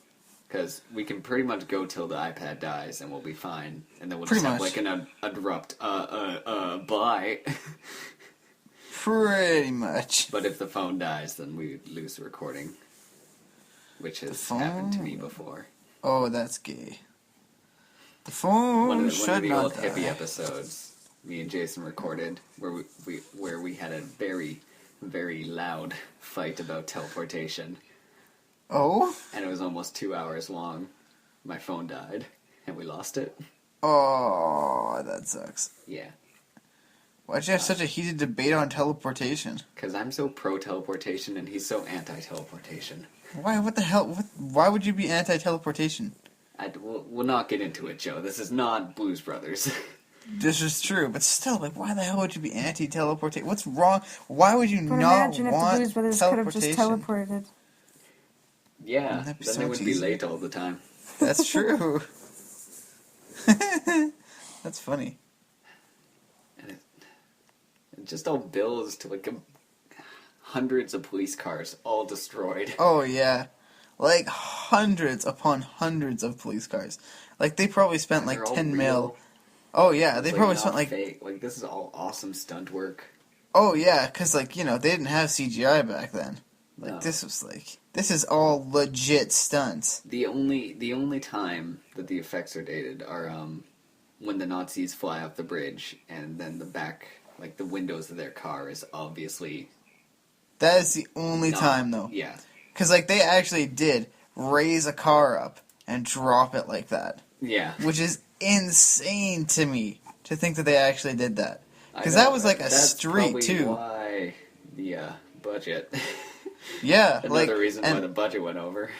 Because we can pretty much go till the iPad dies and we'll be fine. And then we'll Pretty just have much. like an abrupt, bye. Pretty much. But if the phone dies, then we lose the recording. Which has happened to me before. Oh, that's gay. The phone One of the should old not hippie die. episodes me and Jason recorded where we had a very, very loud fight about teleportation. Oh? And it was almost 2 hours long. My phone died, and we lost it. Oh, that sucks. Yeah. Why'd you have such a heated debate on teleportation? Because I'm so pro-teleportation, and he's so anti-teleportation. Why? What the hell? Why would you be anti-teleportation? We'll not get into it, Joe. This is not Blues Brothers. This is true, but still, like, why the hell would you be anti-teleportation? What's wrong? Why would you But not imagine if the want Blues Brothers could have just teleportation? teleported. Yeah, Wouldn't that be then so they wouldn't be easy? late all the time. That's true. That's funny. And it just all builds to like hundreds of police cars all destroyed. Oh, yeah. Like, hundreds upon hundreds of police cars. Like, they probably spent, like, They're all 10 real. mil. Oh, yeah, It's, they like, probably not spent, like... fake. Like, this is all awesome stunt work. Oh, yeah, because, like, you know, they didn't have CGI back then. Like, No. this was, like... This is all legit stunts. The only time that the effects are dated are when the Nazis fly off the bridge and then the back, like the windows of their car is obviously That is the only not- time, though. Yeah. Because, like, they actually did raise a car up and drop it like that. Yeah. Which is insane to me, to think that they actually did that. I Because know, that was, like, a that's street, probably too. Why the budget. Yeah, Another like... reason why and- the budget went over.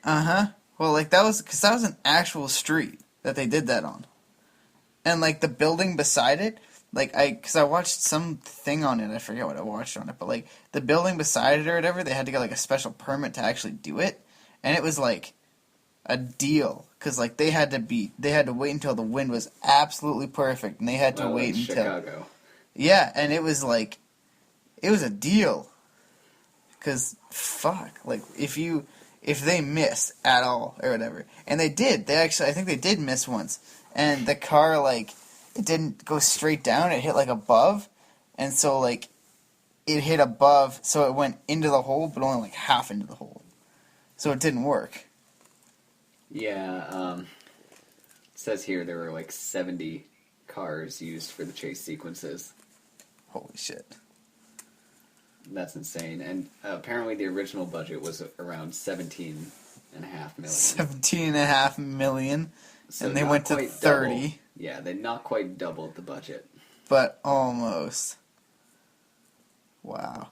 Uh-huh. Well, like, that was... Because that was an actual street that they did that on. And, like, the building beside it, like, because I watched something on it, I forget what I watched on it, but, like, the building beside it or whatever, they had to get, like, a special permit to actually do it, and it was, like, a deal, because, like, they had to wait until the wind was absolutely perfect, and they had to wait until... Chicago. Yeah, and it was, like, it was a deal, because, fuck, like, if they missed at all, or whatever, and they did, I think they did miss once, and the car, like, it didn't go straight down, it hit, like, above, and so, like, it hit above, so it went into the hole, but only, like, half into the hole. So it didn't work. Yeah, it says here there were, like, 70 cars used for the chase sequences. Holy shit. That's insane. And apparently the original budget was around $17.5 million. $17.5 million, So and they not went to quite 30. double. Yeah, they not quite doubled the budget. But almost. Wow.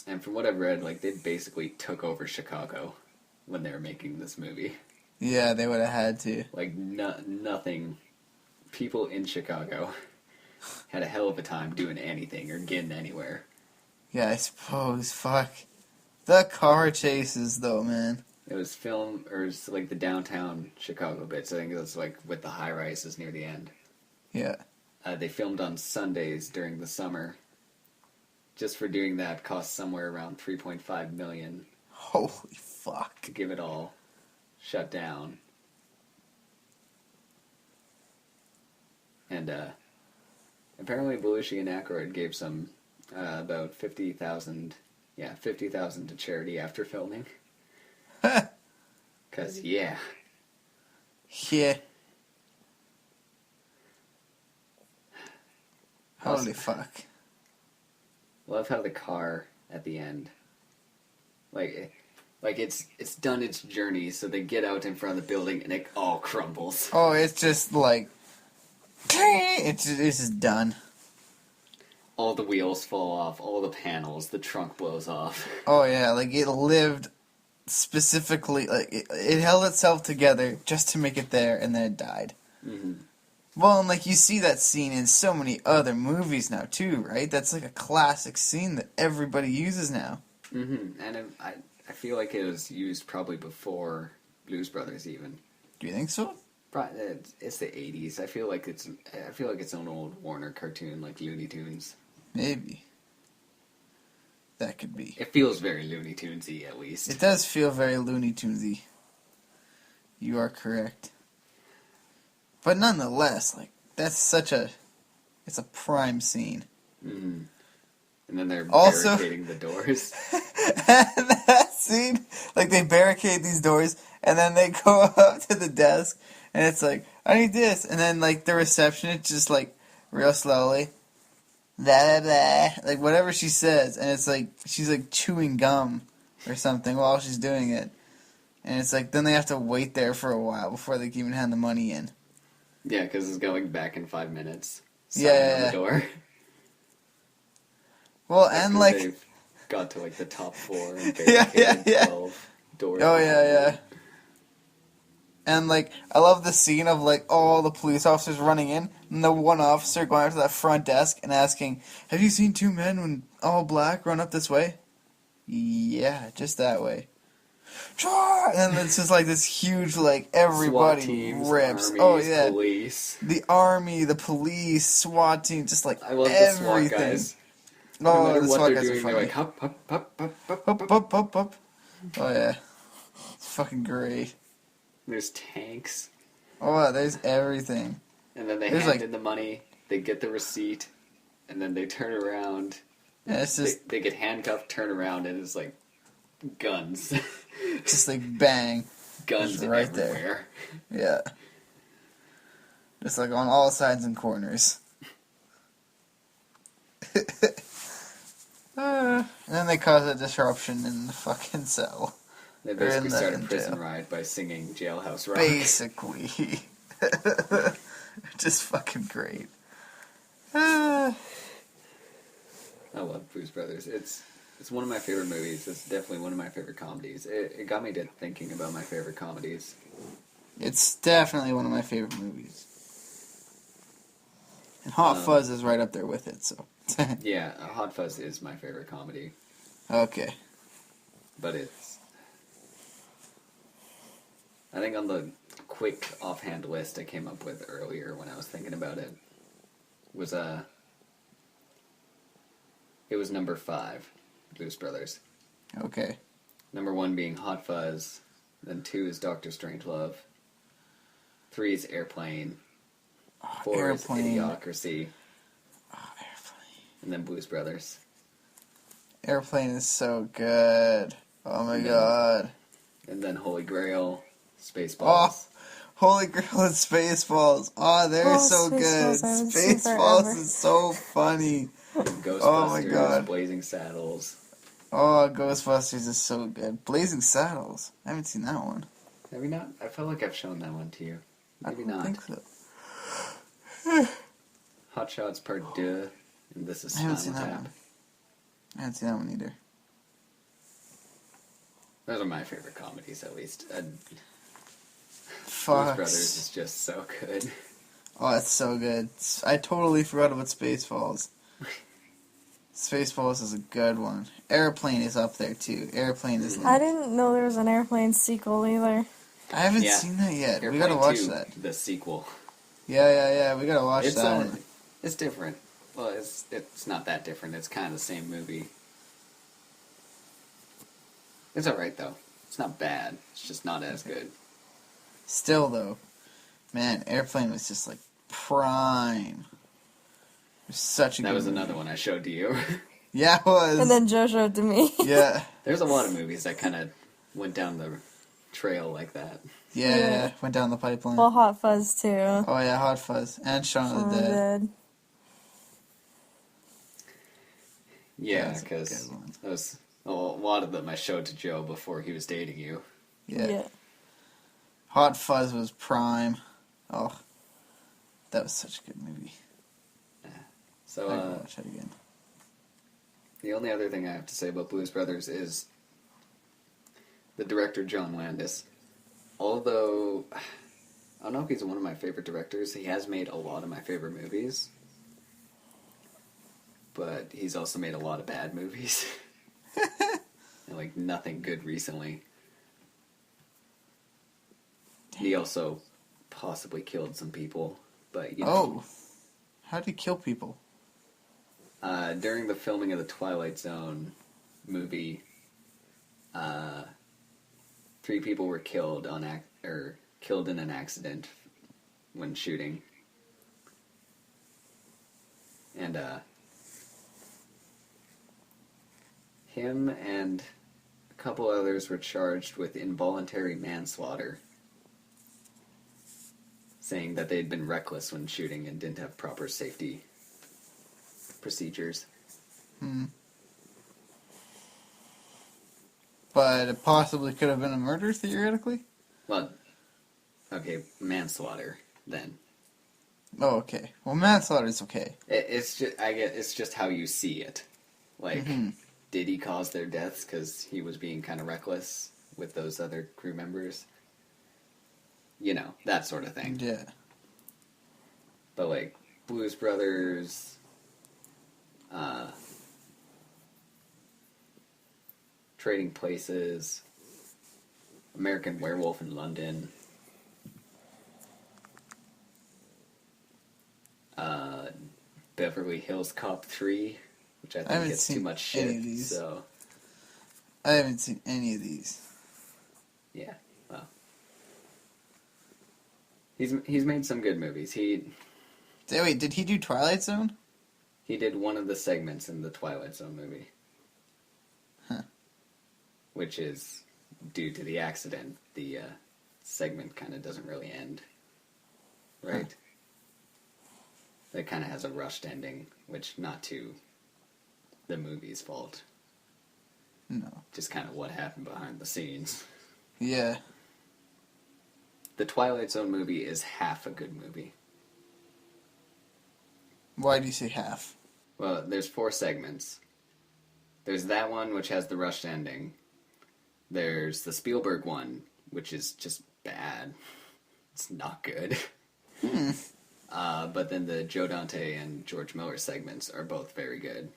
And from what I've read, like, they basically took over Chicago when they were making this movie. Yeah, they would have had to. Like, nothing. People in Chicago had a hell of a time doing anything or getting anywhere. Yeah, I suppose. Fuck. The car chases, though, man. It was film, or it's like the downtown Chicago bits. I think it was like with the high rises near the end. Yeah. They filmed on Sundays during the summer. Just for doing that cost somewhere around $3.5 million. Holy fuck. To give it all shut down. And apparently Belushi and Aykroyd gave some about $50,000 to charity after filming. Cause yeah. Yeah. Holy fuck. Love how the car at the end, like it's done its journey, so they get out in front of the building and it all crumbles. Oh, it's just like, it's just done. All the wheels fall off, all the panels, the trunk blows off. Oh yeah, like it lived specifically, like it held itself together just to make it there, and then it died. Mm-hmm. Well, and like you see that scene in so many other movies now too, right? That's like a classic scene that everybody uses now. Mm-hmm. And I feel like it was used probably before Blues Brothers even. Do you think so? It's the 80s. I feel like it's an old Warner cartoon like Looney Tunes. Maybe. That could be. It feels very Looney Tunesy, at least. It does feel very Looney Tunesy. You are correct. But nonetheless, like, that's it's a prime scene. Mm-hmm. And then they're also barricading the doors. And that scene, like, they barricade these doors, and then they go up to the desk, and it's like, I need this. And then, like, the receptionist just, like, real slowly, blah, blah, blah, like, whatever she says, and it's like, she's, like, chewing gum or something while she's doing it. And it's like, then they have to wait there for a while before they can even hand the money in. Yeah, because it's going back in 5 minutes. Yeah. On the door. Well, and like they've got to like the top floor and yeah. 12 doors. Oh yeah. And like I love the scene of like all the police officers running in, and the one officer going up to that front desk and asking, "Have you seen two men in all black run up this way?" Yeah, just that way. And it's just like this huge, like, everybody SWAT teams, rips. Armies, Oh yeah, police. The army, the police, SWAT team, just like I love everything. the SWAT guys. No matter the what SWAT they're guys doing, are funny. they're like hup, hup, hup, hup, hup, Up, up, up, up. Oh yeah, it's fucking great. There's tanks. Oh, there's everything. And then they hand in the money, they get the receipt, and then they turn around. Yeah, it's just they get handcuffed, turn around, and it's like guns. just like bang. Guns just right everywhere. There. Yeah. Just like on all sides and corners. And then they cause a disruption in the fucking cell. They basically start a in prison jail. riot by singing Jailhouse Rock. Basically. Just fucking great. I love Blues Brothers. It's one of my favorite movies. It's definitely one of my favorite comedies. It got me to thinking about my favorite comedies. It's definitely one of my favorite movies. Hot Fuzz is right up there with it, so. Yeah, Hot Fuzz is my favorite comedy, Okay. but I think on the quick offhand list I came up with earlier when I was thinking about it was it was number 5, Blues Brothers. Okay. Number 1 being Hot Fuzz, then 2 is Doctor Strangelove, 3 is Airplane, 4 Airplane. is Idiocracy, Airplane. and then Blues Brothers. Airplane is so good. Oh my Yeah. god. And then Holy Grail, Spaceballs. Oh, Holy Grail and Spaceballs. Oh, they're so good. Spaceballs, I haven't seen Spaceballs forever. is so funny. Ghostbusters, Oh my God. Blazing Saddles. Oh, Ghostbusters is so good. Blazing Saddles. I haven't seen that one. Have you not? I feel like I've shown that one to you. Maybe I don't not. think so. Hot Shots Part 2, and this is I haven't Spinal seen that Tap. one. I haven't seen that one either. Those are my favorite comedies, at least. Blues Fuck. Brothers is just so good. Oh, it's so good. I totally forgot about Spaceballs. Spaceballs is a good one. Airplane is up there too. Airplane is. I didn't know there was an Airplane sequel either. I haven't Yeah. seen that yet. We Airplane gotta watch 2, that. The sequel. Yeah. We gotta watch It's that. it's different. Well, it's not that different. It's kind of the same movie. It's alright though. It's not bad. It's just not as good. Still though, man, Airplane was just like prime. It was such a That good was movie. another one I showed to you. Yeah, it was. And then Joe showed to me. Yeah. There's a lot of movies that kind of went down the trail like that. Yeah, went down the pipeline. Well, Hot Fuzz too. Oh yeah, Hot Fuzz and Shaun of the Dead. Yeah, That's a because good one. those a lot of them I showed to Joe before he was dating you. Yeah. Hot Fuzz was prime. Oh, that was such a good movie. So I gotta watch it again. the only other thing I have to say about Blues Brothers is the director John Landis. Although I don't know if he's one of my favorite directors, he has made a lot of my favorite movies. But he's also made a lot of bad movies. And like nothing good recently. He also possibly killed some people, but you know. Oh, how did he kill people? During the filming of the Twilight Zone movie, 3 people were killed killed in an accident when shooting, and him and a couple others were charged with involuntary manslaughter, saying that they'd been reckless when shooting and didn't have proper safety procedures. But it possibly could have been a murder, theoretically? Well, okay, manslaughter then. Oh, okay. Well, manslaughter's okay. It's just how you see it. Like, did he cause their deaths because he was being kind of reckless with those other crew members? You know, that sort of thing. Yeah. But like Blues Brothers, Trading Places, American Werewolf in London, Beverly Hills Cop 3, which I think haven't gets too seen much any shit. of these. So I haven't seen any of these. yeah, well, he's made some good movies. Wait, did he do Twilight Zone? He did one of the segments in the Twilight Zone movie. Huh. Which is, due to the accident, the segment kind of doesn't really end. Right? Huh. It kind of has a rushed ending, which not to the movie's fault. No. Just kind of what happened behind the scenes. Yeah. The Twilight Zone movie is half a good movie. Why do you say half? Well, there's 4 segments. There's that one, which has the rushed ending. There's the Spielberg one, which is just bad. It's not good. But then the Joe Dante and George Miller segments are both very good.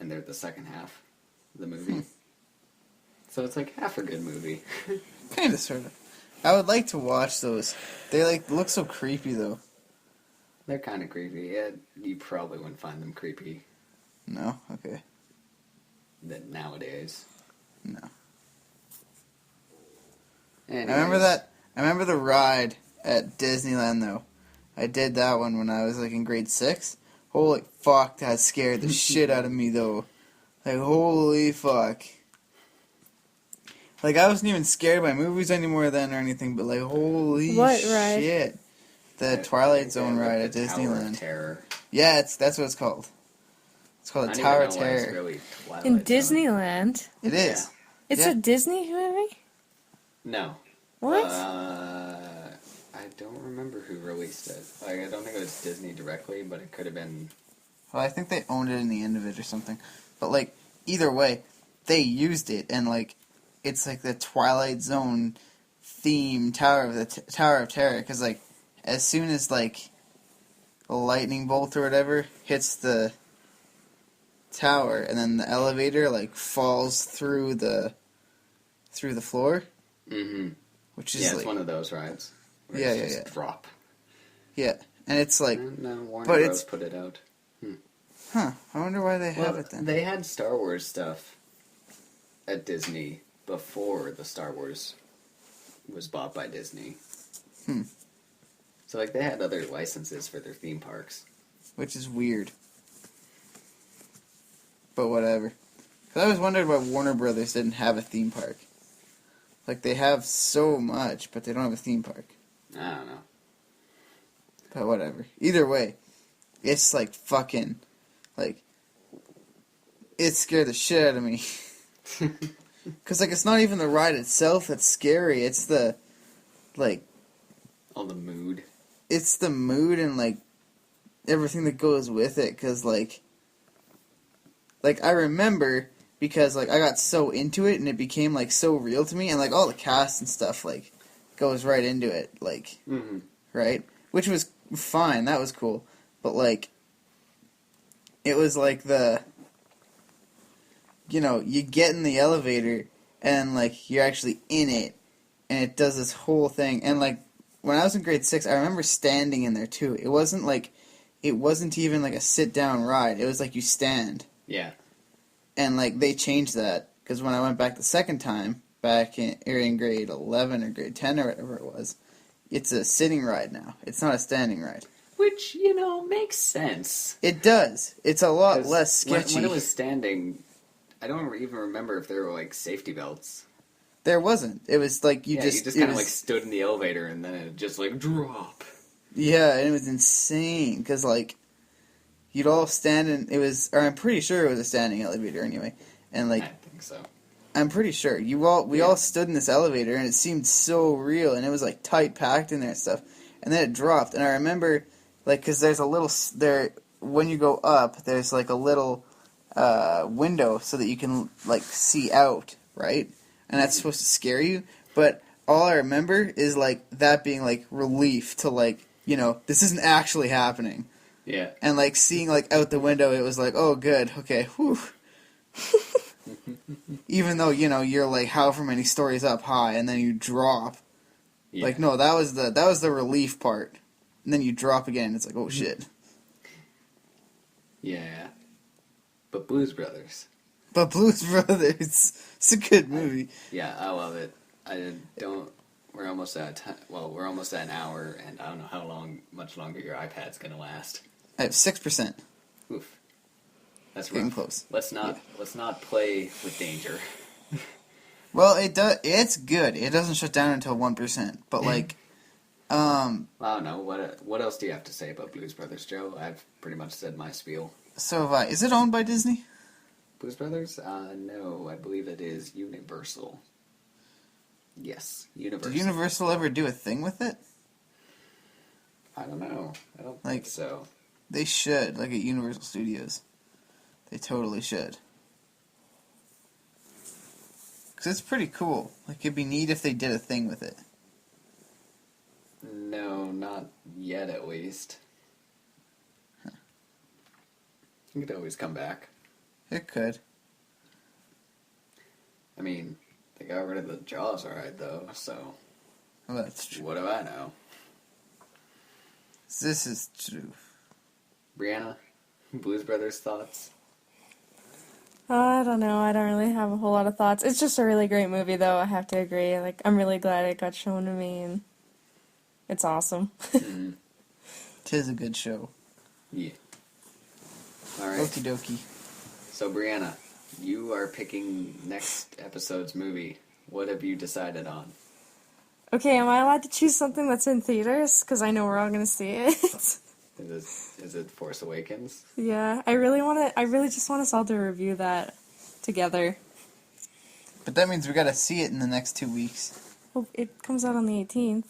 And they're the second half of the movie. So it's like half a good movie. Kind of, sort of. I would like to watch those. They like look so creepy though. They're kind of creepy. Yeah, you probably wouldn't find them creepy No, okay, nowadays. no. Anyways. I remember that. I remember the ride at Disneyland though. I did that one when I was like in grade 6. Holy fuck, that scared the shit out of me though. Like holy fuck. Like I wasn't even scared by movies anymore then or anything, but like holy What ride? shit. The Twilight Zone Yeah, ride like at the Tower of Disneyland. Terror. Yeah, that's what it's called. It's called I the don't Tower even of know why it's Terror. really Twilight In Zone. Disneyland. It is. It's Yeah. a Disney movie? No. What? I don't remember who released it. Like, I don't think it was Disney directly, but it could have been. Well, I think they owned it in the end of it or something. But like either way, they used it and like it's like the Twilight Zone theme Tower of Terror because like as soon as like a lightning bolt or whatever hits the tower and then the elevator like falls through the floor, Mm-hmm. which is Yeah, it's like one of those rides. Where Yeah, it's yeah, just drop. yeah, and it's like No, Warner but Bros. it's- Put it out. I wonder why they have Well, it then. they had Star Wars stuff at Disney before the Star Wars was bought by Disney. So, like, they had other licenses for their theme parks. Which is weird. But whatever. Because I always wondered why Warner Brothers didn't have a theme park. Like, they have so much, but they don't have a theme park. I don't know. But whatever. Either way, it's like fucking, like, it scared the shit out of me. Because, like, it's not even the ride itself that's scary. It's the, like, All the mood. it's the mood and, like, everything that goes with it. Because, like, I remember because, like, I got so into it and it became, like, so real to me. And, like, all the cast and stuff, like, goes right into it. Like, Mm-hmm. right? Which was fine. That was cool. But, like, it was like the, you know, you get in the elevator and, like, you're actually in it. And it does this whole thing. And, like, when I was in grade 6, I remember standing in there, too. It wasn't, like, it wasn't even, like, a sit-down ride. It was, like, you stand. Yeah. And, like, they changed that. Because when I went back the second time, back in grade 11 or grade 10 or whatever it was, it's a sitting ride now. It's not a standing ride. Which, you know, makes sense. It does. It's a lot 'Cause less sketchy. When it was standing, I don't even remember if there were, like, safety belts. There wasn't. It was like you You just just it kind of, was- like, stood in the elevator and then it just, like, drop. Yeah, and it was insane because like you'd all stand and it was, or I'm pretty sure it was a standing elevator anyway. And like I think so. I'm pretty sure we all stood in this elevator and it seemed so real and it was like tight packed in there and stuff. And then it dropped and I remember like because there's a little there when you go up there's like a little window so that you can like see out, right? And that's supposed to scare you, but all I remember is like that being like relief to like, you know, this isn't actually happening. Yeah. And like seeing like out the window it was like, oh good, okay, whew. Even though, you know, you're like however many stories up high and then you drop. Yeah. Like no, that was the relief part. And then you drop again, it's like, oh shit. Yeah. But Blues Brothers. But Blues Brothers, it's a good movie. Yeah, I love it. I don't. We're almost at time. Well, we're almost at an hour, and I don't know how much longer your iPad's gonna last. I have 6%. Oof, that's Getting rough. close. Let's not play with danger. Well, it does. It's good. It doesn't shut down until 1%. But like, I don't know. What else do you have to say about Blues Brothers, Joe? I've pretty much said my spiel. so have I. Is it owned by Disney? Blues Brothers? No, I believe it is Universal. Yes, Universal. Did Universal ever do a thing with it? I don't know. I don't Like- think so. They should, like at Universal Studios. They totally should. Because it's pretty cool. Like, it'd be neat if they did a thing with it. No, not yet at least. It could always come back. It could. I mean, they got rid of the Jaws alright, though, so... Well, that's true. What do I know? This is true. Breanna, Blues Brothers thoughts? I don't know. I don't really have a whole lot of thoughts. It's just a really great movie, though. I have to agree. Like, I'm really glad it got shown to me, and it's awesome. Mm-hmm. Tis a good show. Yeah. Alright. Okie dokie. So, Breanna, you are picking next episode's movie. What have you decided on? Okay, am I allowed to choose something that's in theaters? Because I know we're all going to see it. Is it Force Awakens? Yeah, I really just want us all to review that together. But that means we gotta see it in the next 2 weeks. Well, it comes out on the 18th.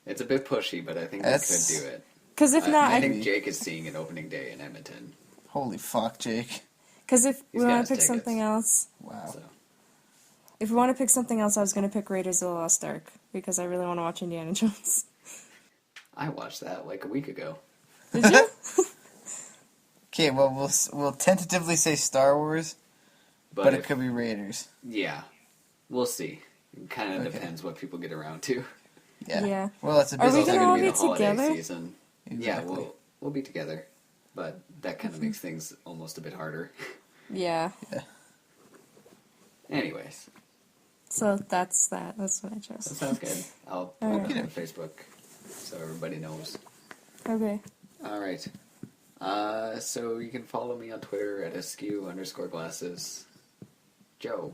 It's a bit pushy, but I think we could do it. Because if not, I think Jake is seeing it opening day in Edmonton. Holy fuck, Jake. Because if He's we got want his to pick tickets. something else... Wow. So. If we want to pick something else, I was going to pick Raiders of the Lost Ark. Because I really want to watch Indiana Jones. I watched that like a week ago. Did you? Okay, well, we'll tentatively say Star Wars, but it if- could be Raiders. Yeah. We'll see. It kind of Okay. depends what people get around to. Yeah. Yeah. Well, it's a Are we busy gonna time. all be be the holiday together? season. Exactly. Yeah, we'll be together. But that kind of makes things almost a bit harder. Yeah. Anyways, So that's that. That's what I that chose. sounds good. I'll put Alright. it on Facebook so everybody knows. Okay. Alright. So you can follow me on Twitter at askew_glasses. Joe.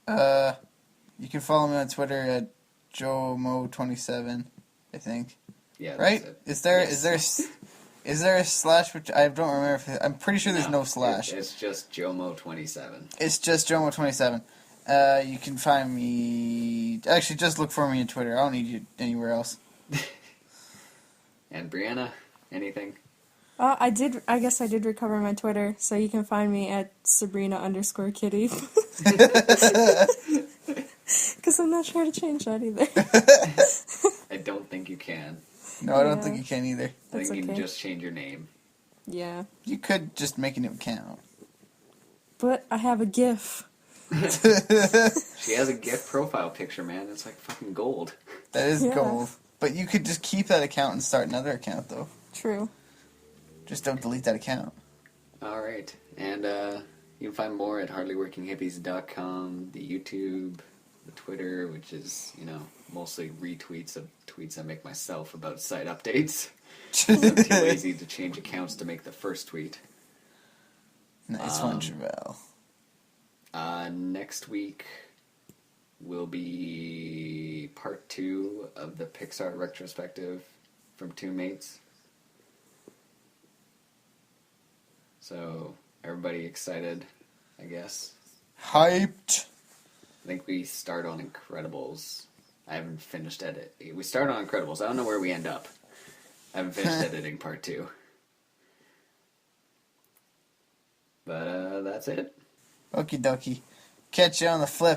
You can follow me on Twitter at JoeMo27, I think. Yeah, Right? that's it. Is there a slash? Which I don't remember. I'm pretty sure there's no slash. It's just JoeMo27. It's just JoeMo27. You can find me. Actually, just look for me on Twitter. I don't need you anywhere else. And Breanna, anything? I guess I did recover my Twitter, so you can find me at Sabrina_Kitty. Because I'm not sure to change that either. I don't think you can. No, I don't Yeah. think you can either. I That's think you can okay. just change your name. Yeah. You could just make a new account. But I have a GIF. She has a GIF profile picture, man. It's like fucking gold. That is Yeah. gold. But you could just keep that account and start another account, though. True. Just don't delete that account. Alright. And you can find more at hardlyworkinghippies.com, the YouTube, the Twitter, which is, mostly retweets of tweets I make myself about site updates. I'm too lazy to change accounts to make the first tweet. Nice one, Travell. Next week will be part 2 of the Pixar retrospective from Two Mates. So, everybody excited, I guess. Hyped. I think we start on Incredibles. I haven't finished edit. We start on Incredibles. I don't know where we end up. I haven't finished editing part 2. But that's it. Okie dokie. Catch you on the flip.